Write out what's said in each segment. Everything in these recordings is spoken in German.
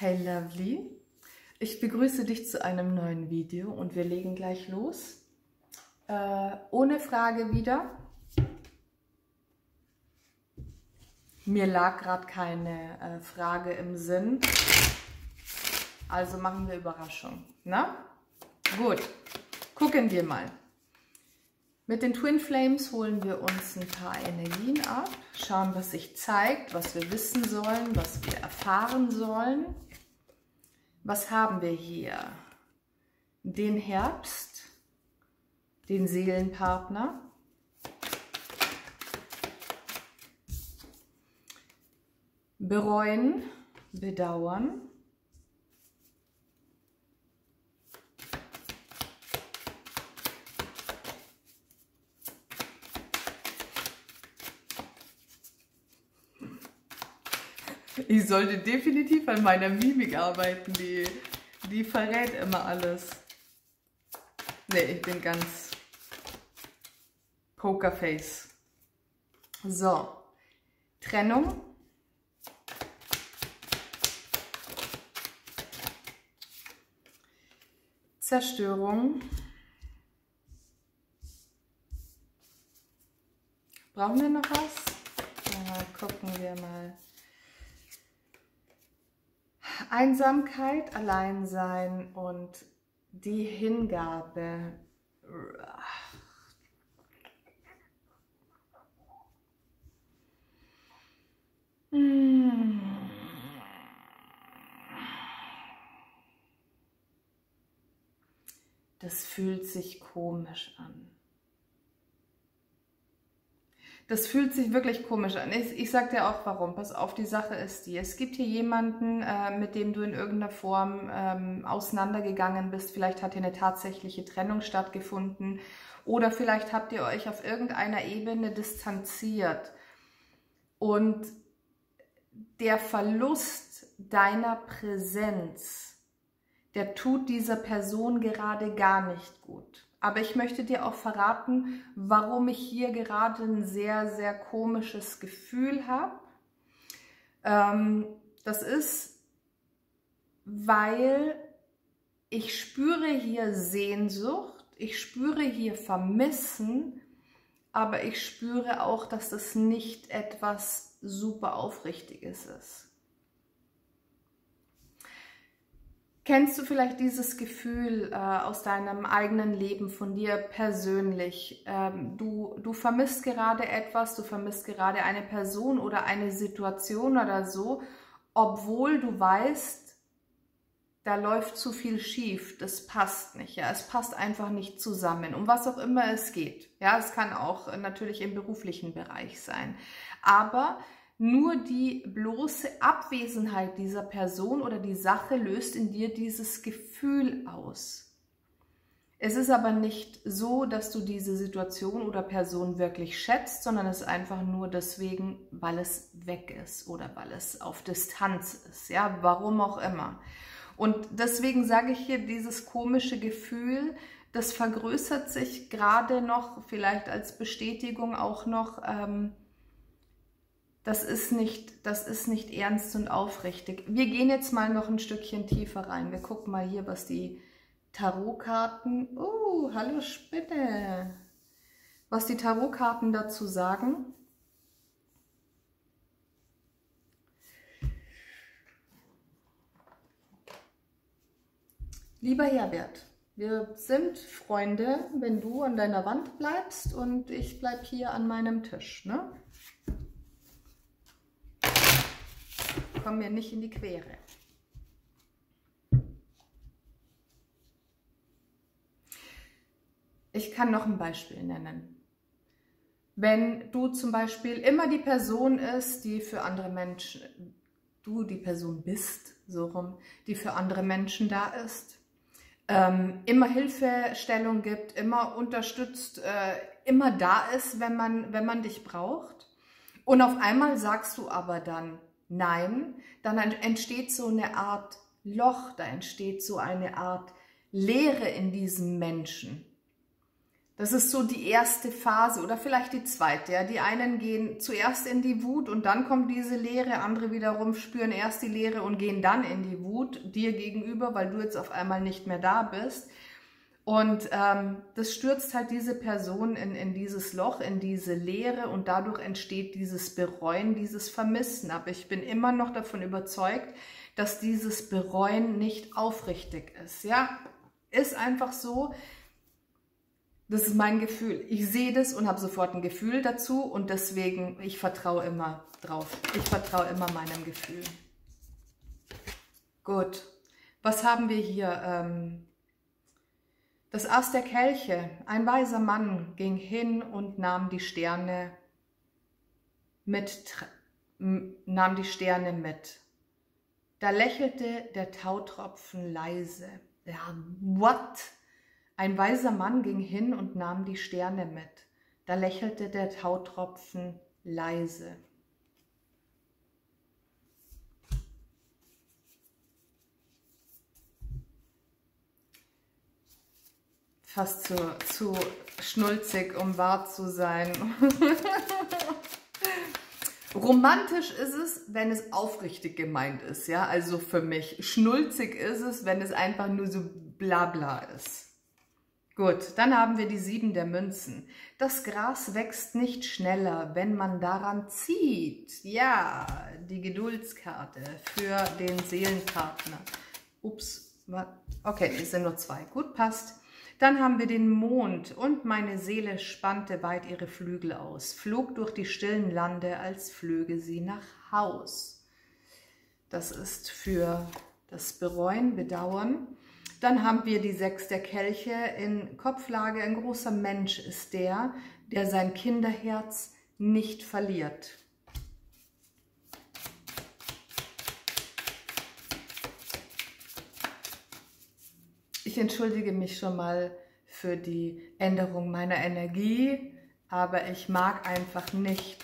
Hey Lovely, ich begrüße dich zu einem neuen Video und wir legen gleich los. Ohne Frage wieder. Mir lag gerade keine Frage im Sinn, also machen wir Überraschung. Na? Gut, gucken wir mal. Mit den Twin Flames holen wir uns ein paar Energien ab, schauen, was sich zeigt, was wir wissen sollen, was wir erfahren sollen. Was haben wir hier? Den Herbst, den Seelenpartner, bereuen, bedauern, ich sollte definitiv an meiner Mimik arbeiten, die verrät immer alles. Ne, ich bin ganz Pokerface. So, Trennung. Zerstörung. Brauchen wir noch was? Ja, gucken wir mal. Einsamkeit, Alleinsein und die Hingabe. Das fühlt sich komisch an. Das fühlt sich wirklich komisch an. Ich sag dir auch warum. Pass auf, die Sache ist die. Es gibt hier jemanden, mit dem du in irgendeiner Form auseinandergegangen bist. Vielleicht hat hier eine tatsächliche Trennung stattgefunden. Oder vielleicht habt ihr euch auf irgendeiner Ebene distanziert. Und der Verlust deiner Präsenz, der tut dieser Person gerade gar nicht gut. Aber ich möchte dir auch verraten, warum ich hier gerade ein sehr, sehr komisches Gefühl habe. Das ist, weil ich spüre hier Sehnsucht, ich spüre hier Vermissen, aber ich spüre auch, dass das nicht etwas super Aufrichtiges ist. Kennst du vielleicht dieses Gefühl aus deinem eigenen Leben, von dir persönlich? Du vermisst gerade etwas, du vermisst gerade eine Person oder eine Situation oder so, obwohl du weißt, da läuft zu viel schief, das passt nicht. Ja? Es passt einfach nicht zusammen, um was auch immer es geht. Ja, es kann auch natürlich im beruflichen Bereich sein. Aber nur die bloße Abwesenheit dieser Person oder die Sache löst in dir dieses Gefühl aus. Es ist aber nicht so, dass du diese Situation oder Person wirklich schätzt, sondern es ist einfach nur deswegen, weil es weg ist oder weil es auf Distanz ist. Ja, warum auch immer. Und deswegen sage ich hier, dieses komische Gefühl, das vergrößert sich gerade noch, vielleicht als Bestätigung auch noch, das ist nicht ernst und aufrichtig. Wir gehen jetzt mal noch ein Stückchen tiefer rein. Wir gucken mal hier, was die Tarotkarten... Oh, hallo Spinne! Was die Tarotkarten dazu sagen. Lieber Herbert, wir sind Freunde, wenn du an deiner Wand bleibst und ich bleibe hier an meinem Tisch, ne? Komm mir nicht in die Quere. Ich kann noch ein Beispiel nennen. Wenn du zum Beispiel immer die Person ist, die für andere Menschen, du die Person bist, so rum, die für andere Menschen da ist, immer Hilfestellung gibt, immer unterstützt, immer da ist, wenn man dich braucht. Und auf einmal sagst du aber dann nein, dann entsteht so eine Art Loch, da entsteht so eine Art Leere in diesem Menschen. Das ist so die erste Phase oder vielleicht die zweite. Ja. Die einen gehen zuerst in die Wut und dann kommt diese Leere. Andere wiederum spüren erst die Leere und gehen dann in die Wut dir gegenüber, weil du jetzt auf einmal nicht mehr da bist. Und das stürzt halt diese Person in dieses Loch, in diese Leere und dadurch entsteht dieses Bereuen, dieses Vermissen. Aber ich bin immer noch davon überzeugt, dass dieses Bereuen nicht aufrichtig ist. Ja, ist einfach so. Das ist mein Gefühl. Ich sehe das und habe sofort ein Gefühl dazu und deswegen, ich vertraue immer drauf. Ich vertraue immer meinem Gefühl. Gut, was haben wir hier? Das Ass der Kelche. Ein weiser Mann ging hin und nahm die Sterne mit. Da lächelte der Tautropfen leise. Ja, what? Ein weiser Mann ging hin und nahm die Sterne mit. Da lächelte der Tautropfen leise. Fast zu schnulzig, um wahr zu sein. Romantisch ist es, wenn es aufrichtig gemeint ist, ja, also für mich. Schnulzig ist es, wenn es einfach nur so blabla ist. Gut, dann haben wir die 7 der Münzen. Das Gras wächst nicht schneller, wenn man daran zieht. Ja, die Geduldskarte für den Seelenpartner. Ups, okay, es sind nur 2. Gut, passt. Dann haben wir den Mond und meine Seele spannte weit ihre Flügel aus, flog durch die stillen Lande, als flöge sie nach Haus. Das ist für das Bereuen, Bedauern. Dann haben wir die 6 der Kelche in Kopflage. Ein großer Mensch ist der sein Kinderherz nicht verliert. Ich entschuldige mich schon mal für die Änderung meiner Energie, aber ich mag einfach nicht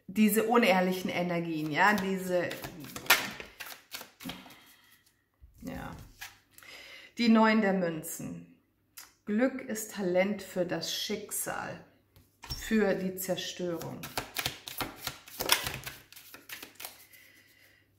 diese unehrlichen Energien, ja, die 9 der Münzen. Glück ist Talent für das Schicksal, für die Zerstörung.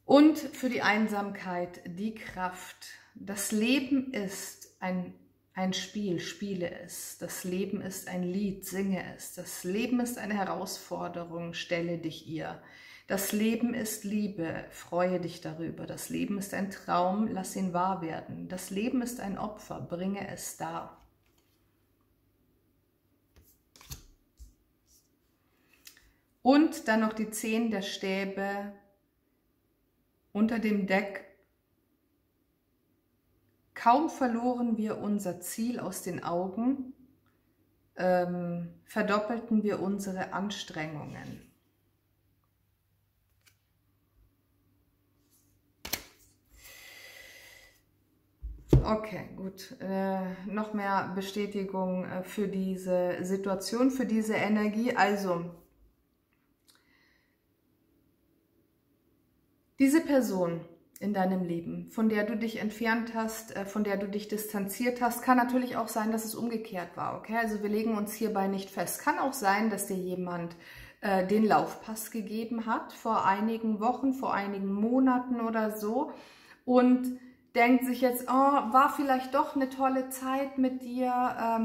Und für die Einsamkeit die Kraft. Das Leben ist ein Spiel, spiele es. Das Leben ist ein Lied, singe es. Das Leben ist eine Herausforderung, stelle dich ihr. Das Leben ist Liebe, freue dich darüber. Das Leben ist ein Traum, lass ihn wahr werden. Das Leben ist ein Opfer, bringe es dar. Und dann noch die 10 der Stäbe unter dem Deck. Kaum verloren wir unser Ziel aus den Augen, verdoppelten wir unsere Anstrengungen. Okay, gut. Noch mehr Bestätigung für diese Situation, für diese Energie. Also, diese Person in deinem Leben, von der du dich entfernt hast, von der du dich distanziert hast, kann natürlich auch sein, dass es umgekehrt war. Okay, also wir legen uns hierbei nicht fest. Kann auch sein, dass dir jemand den Laufpass gegeben hat vor einigen Wochen, vor einigen Monaten oder so und denkt sich jetzt, oh, war vielleicht doch eine tolle Zeit mit dir.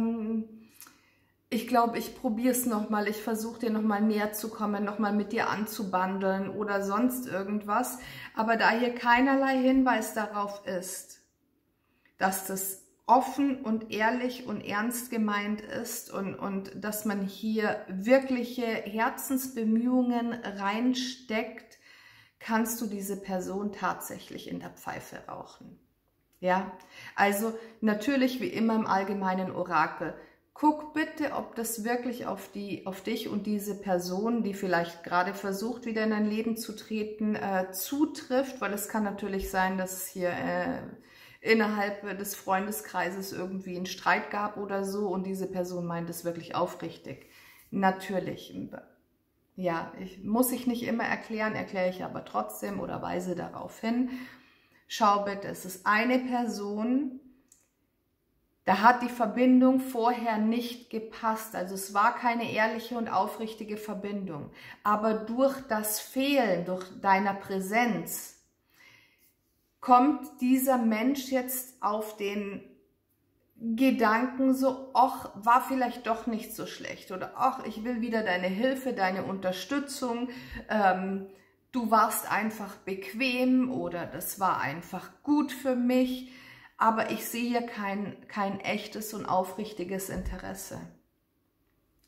Ich glaube, ich probiere es nochmal, ich versuche dir nochmal näher zu kommen, nochmal mit dir anzubandeln oder sonst irgendwas. Aber da hier keinerlei Hinweis darauf ist, dass das offen und ehrlich und ernst gemeint ist und dass man hier wirkliche Herzensbemühungen reinsteckt, kannst du diese Person tatsächlich in der Pfeife rauchen. Ja, also natürlich wie immer im allgemeinen Orakel. Guck bitte, ob das wirklich auf dich und diese Person, die vielleicht gerade versucht, wieder in dein Leben zu treten, zutrifft, weil es kann natürlich sein, dass es hier innerhalb des Freundeskreises irgendwie einen Streit gab oder so und diese Person meint es wirklich aufrichtig. Natürlich. Ja, muss ich nicht immer erklären, erkläre ich aber trotzdem oder weise darauf hin. Schau bitte, es ist eine Person, Da hat die Verbindung vorher nicht gepasst. Also es war keine ehrliche und aufrichtige Verbindung. Aber durch das Fehlen, durch deiner Präsenz, kommt dieser Mensch jetzt auf den Gedanken so, ach, war vielleicht doch nicht so schlecht. Oder ach, ich will wieder deine Hilfe, deine Unterstützung. Du warst einfach bequem oder das war einfach gut für mich. Aber ich sehe hier kein echtes und aufrichtiges Interesse.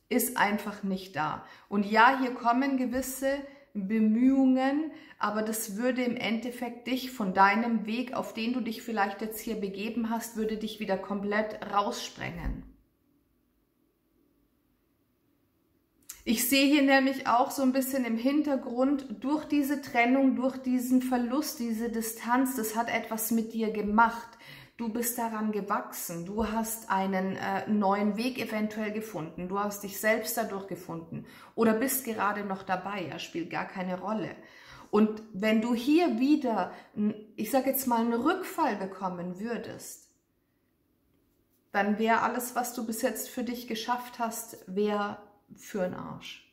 Ist einfach nicht da. Und ja, hier kommen gewisse Bemühungen, aber das würde im Endeffekt dich von deinem Weg, auf den du dich vielleicht jetzt hier begeben hast, würde dich wieder komplett raussprengen. Ich sehe hier nämlich auch so ein bisschen im Hintergrund, durch diese Trennung, durch diesen Verlust, diese Distanz, das hat etwas mit dir gemacht. Du bist daran gewachsen, du hast einen neuen Weg eventuell gefunden, du hast dich selbst dadurch gefunden oder bist gerade noch dabei, ja, spielt gar keine Rolle. Und wenn du hier wieder, ich sage jetzt mal, einen Rückfall bekommen würdest, dann wäre alles, was du bis jetzt für dich geschafft hast, wäre für den Arsch.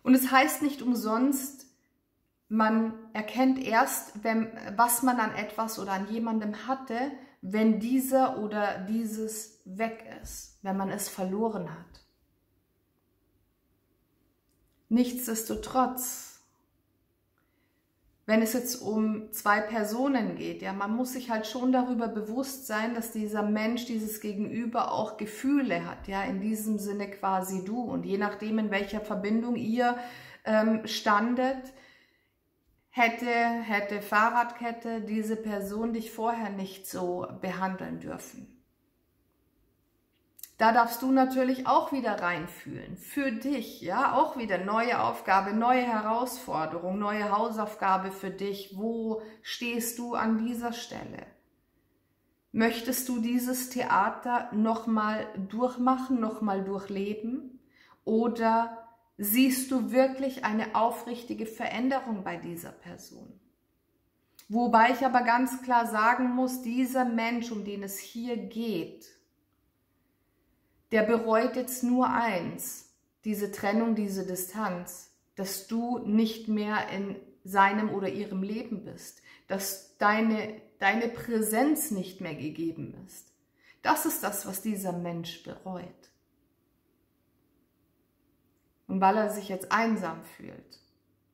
Und es heißt nicht umsonst, man erkennt erst, was man an etwas oder an jemandem hatte, wenn dieser oder dieses weg ist, wenn man es verloren hat. Nichtsdestotrotz, wenn es jetzt um zwei Personen geht, ja, man muss sich halt schon darüber bewusst sein, dass dieser Mensch, dieses Gegenüber auch Gefühle hat, ja, in diesem Sinne quasi du. Und je nachdem, in welcher Verbindung ihr standet, hätte Fahrradkette diese Person dich vorher nicht so behandeln dürfen. Da darfst du natürlich auch wieder reinfühlen, für dich, ja, auch wieder neue Aufgabe, neue Herausforderung, neue Hausaufgabe für dich. Wo stehst du an dieser Stelle? Möchtest du dieses Theater nochmal durchmachen, nochmal durchleben? Oder siehst du wirklich eine aufrichtige Veränderung bei dieser Person? Wobei ich aber ganz klar sagen muss, dieser Mensch, um den es hier geht, der bereut jetzt nur eins, diese Trennung, diese Distanz, dass du nicht mehr in seinem oder ihrem Leben bist, dass deine Präsenz nicht mehr gegeben ist. Das ist das, was dieser Mensch bereut. Und weil er sich jetzt einsam fühlt,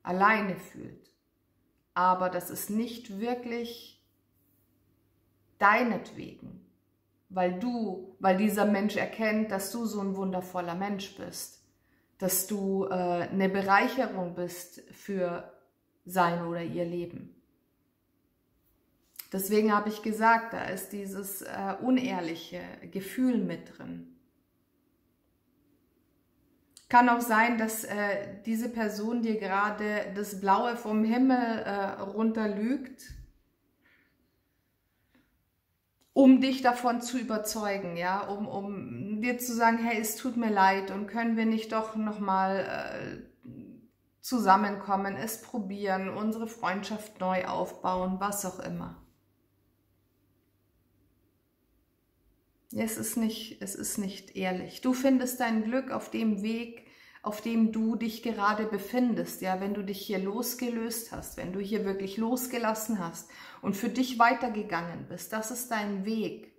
alleine fühlt, aber das ist nicht wirklich deinetwegen, weil dieser Mensch erkennt, dass du so ein wundervoller Mensch bist, dass du eine Bereicherung bist für sein oder ihr Leben. Deswegen habe ich gesagt, da ist dieses unehrliche Gefühl mit drin. Kann auch sein, dass diese Person dir gerade das Blaue vom Himmel runterlügt, um dich davon zu überzeugen, ja, um dir zu sagen, hey, es tut mir leid und können wir nicht doch nochmal zusammenkommen, es probieren, unsere Freundschaft neu aufbauen, was auch immer. Es ist nicht ehrlich. Du findest dein Glück auf dem Weg, auf dem du dich gerade befindest, ja, wenn du dich hier losgelöst hast, wenn du hier wirklich losgelassen hast und für dich weitergegangen bist, das ist dein Weg.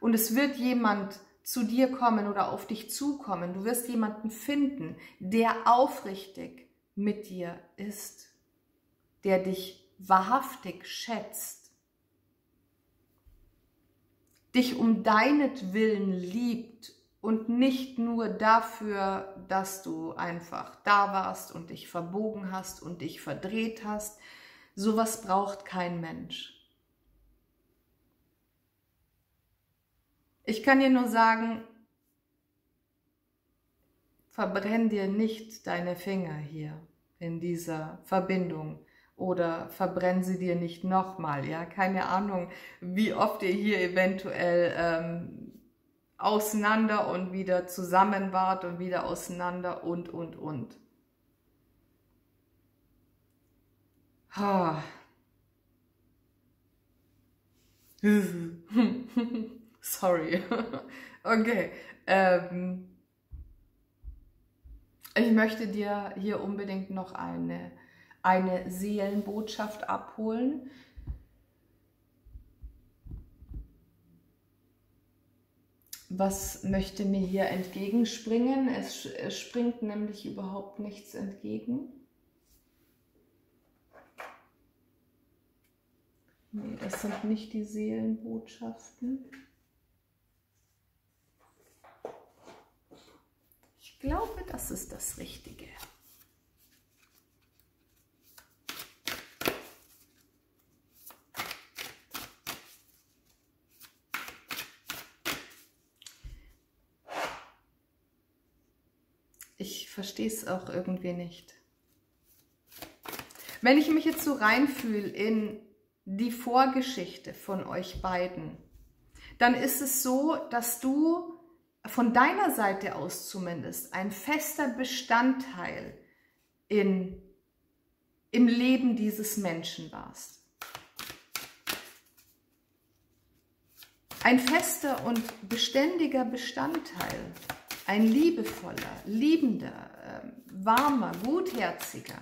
Und es wird jemand zu dir kommen oder auf dich zukommen, du wirst jemanden finden, der aufrichtig mit dir ist, der dich wahrhaftig schätzt, dich um deinetwillen liebt und nicht nur dafür, dass du einfach da warst und dich verbogen hast und dich verdreht hast. Sowas braucht kein Mensch. Ich kann dir nur sagen, verbrenn dir nicht deine Finger hier in dieser Verbindung. Oder verbrennen sie dir nicht nochmal, ja, keine Ahnung, wie oft ihr hier eventuell auseinander und wieder zusammen wart und wieder auseinander und. Sorry. Okay. Ich möchte dir hier unbedingt noch eine Seelenbotschaft abholen. Was möchte mir hier entgegenspringen? Es springt nämlich überhaupt nichts entgegen. Nee, das sind nicht die Seelenbotschaften. Ich glaube, das ist das Richtige. Ich verstehe es auch irgendwie nicht. Wenn ich mich jetzt so reinfühle in die Vorgeschichte von euch beiden, dann ist es so, dass du von deiner Seite aus zumindest ein fester Bestandteil im Leben dieses Menschen warst. Ein fester und beständiger Bestandteil. Ein liebevoller, liebender, warmer, gutherziger.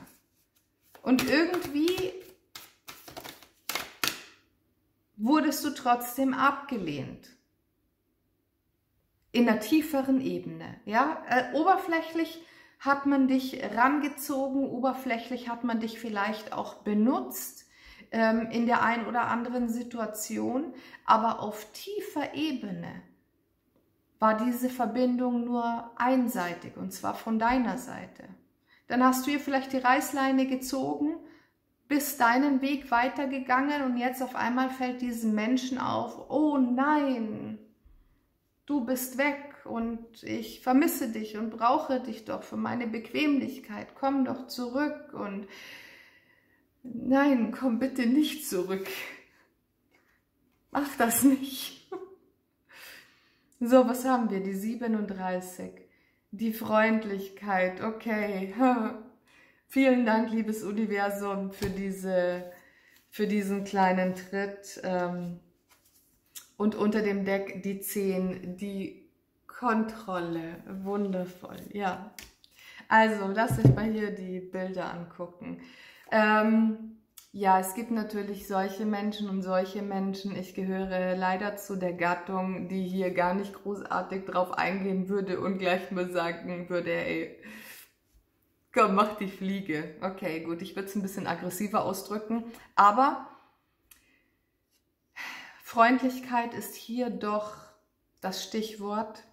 Und irgendwie wurdest du trotzdem abgelehnt. In einer tieferen Ebene. Ja? Oberflächlich hat man dich rangezogen, oberflächlich hat man dich vielleicht auch benutzt in der einen oder anderen Situation, aber auf tiefer Ebene war diese Verbindung nur einseitig, und zwar von deiner Seite. Dann hast du ihr vielleicht die Reißleine gezogen, bist deinen Weg weitergegangen und jetzt auf einmal fällt diesem Menschen auf, oh nein, du bist weg und ich vermisse dich und brauche dich doch für meine Bequemlichkeit, komm doch zurück und nein, komm bitte nicht zurück, mach das nicht. So, was haben wir? Die 37. Die Freundlichkeit. Okay. Vielen Dank, liebes Universum, für diesen kleinen Tritt. Und unter dem Deck die 10. Die Kontrolle. Wundervoll. Ja. Also, lasst euch mal hier die Bilder angucken. Ja, es gibt natürlich solche Menschen und solche Menschen. Ich gehöre leider zu der Gattung, die hier gar nicht großartig drauf eingehen würde und gleich nur sagen würde, ey, komm, mach die Fliege. Okay, gut, ich würde es ein bisschen aggressiver ausdrücken, aber Freundlichkeit ist hier doch das Stichwort.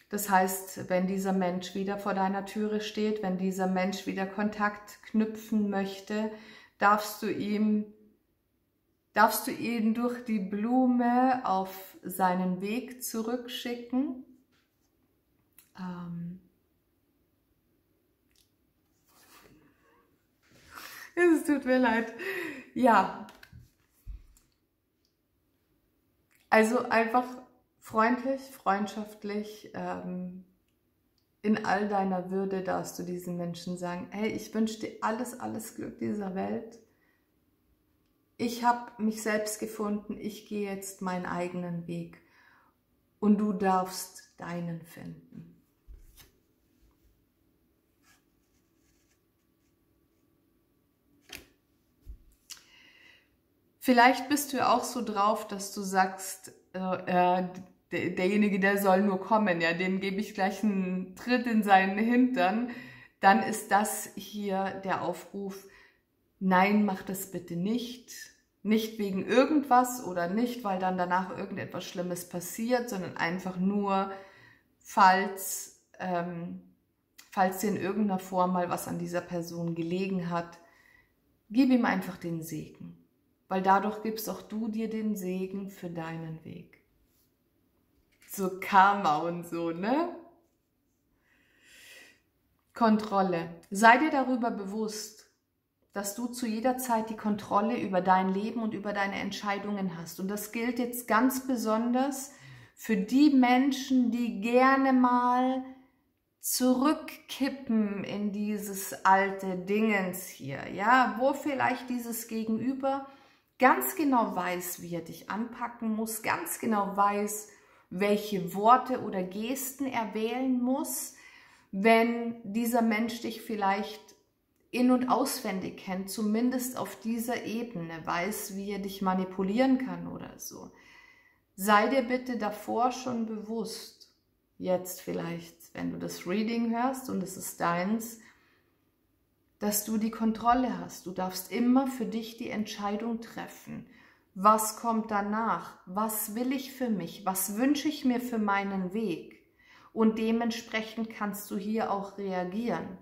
Das heißt, wenn dieser Mensch wieder vor deiner Türe steht, wenn dieser Mensch wieder Kontakt knüpfen möchte, darfst du ihn durch die Blume auf seinen Weg zurückschicken. Es tut mir leid. Ja. Also einfach freundlich, freundschaftlich, in all deiner Würde darfst du diesen Menschen sagen, hey, ich wünsche dir alles Glück dieser Welt. Ich habe mich selbst gefunden, ich gehe jetzt meinen eigenen Weg und du darfst deinen finden. Vielleicht bist du ja auch so drauf, dass du sagst, derjenige, der soll nur kommen, ja, dem gebe ich gleich einen Tritt in seinen Hintern, dann ist das hier der Aufruf, nein, mach das bitte nicht. Nicht wegen irgendwas oder nicht, weil dann danach irgendetwas Schlimmes passiert, sondern einfach nur, falls dir in irgendeiner Form mal was an dieser Person gelegen hat, gib ihm einfach den Segen. Weil dadurch gibst auch du dir den Segen für deinen Weg. So Karma und so, ne? Kontrolle. Sei dir darüber bewusst, dass du zu jeder Zeit die Kontrolle über dein Leben und über deine Entscheidungen hast. Und das gilt jetzt ganz besonders für die Menschen, die gerne mal zurückkippen in dieses alte Dingens hier, ja, wo vielleicht dieses Gegenüber ganz genau weiß, wie er dich anpacken muss, ganz genau weiß, welche Worte oder Gesten er wählen muss, wenn dieser Mensch dich vielleicht in- und auswendig kennt, zumindest auf dieser Ebene, weiß, wie er dich manipulieren kann oder so. Sei dir bitte davor schon bewusst, jetzt vielleicht, wenn du das Reading hörst und es ist deins, dass du die Kontrolle hast. Du darfst immer für dich die Entscheidung treffen. Was kommt danach? Was will ich für mich? Was wünsche ich mir für meinen Weg? Und dementsprechend kannst du hier auch reagieren.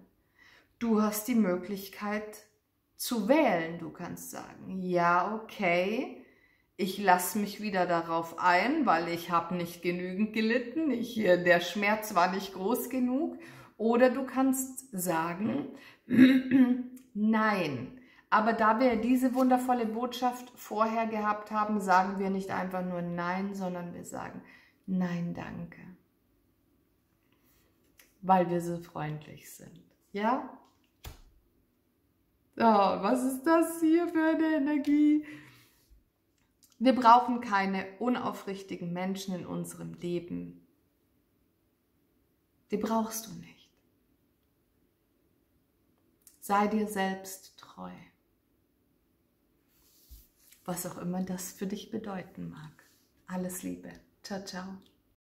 Du hast die Möglichkeit zu wählen. Du kannst sagen, ja, okay, ich lasse mich wieder darauf ein, weil ich habe nicht genügend gelitten, der Schmerz war nicht groß genug. Oder du kannst sagen, nein. Aber da wir diese wundervolle Botschaft vorher gehabt haben, sagen wir nicht einfach nur nein, sondern wir sagen, nein, danke. Weil wir so freundlich sind. Ja? Oh, was ist das hier für eine Energie? Wir brauchen keine unaufrichtigen Menschen in unserem Leben. Die brauchst du nicht. Sei dir selbst treu. Was auch immer das für dich bedeuten mag. Alles Liebe. Ciao, ciao.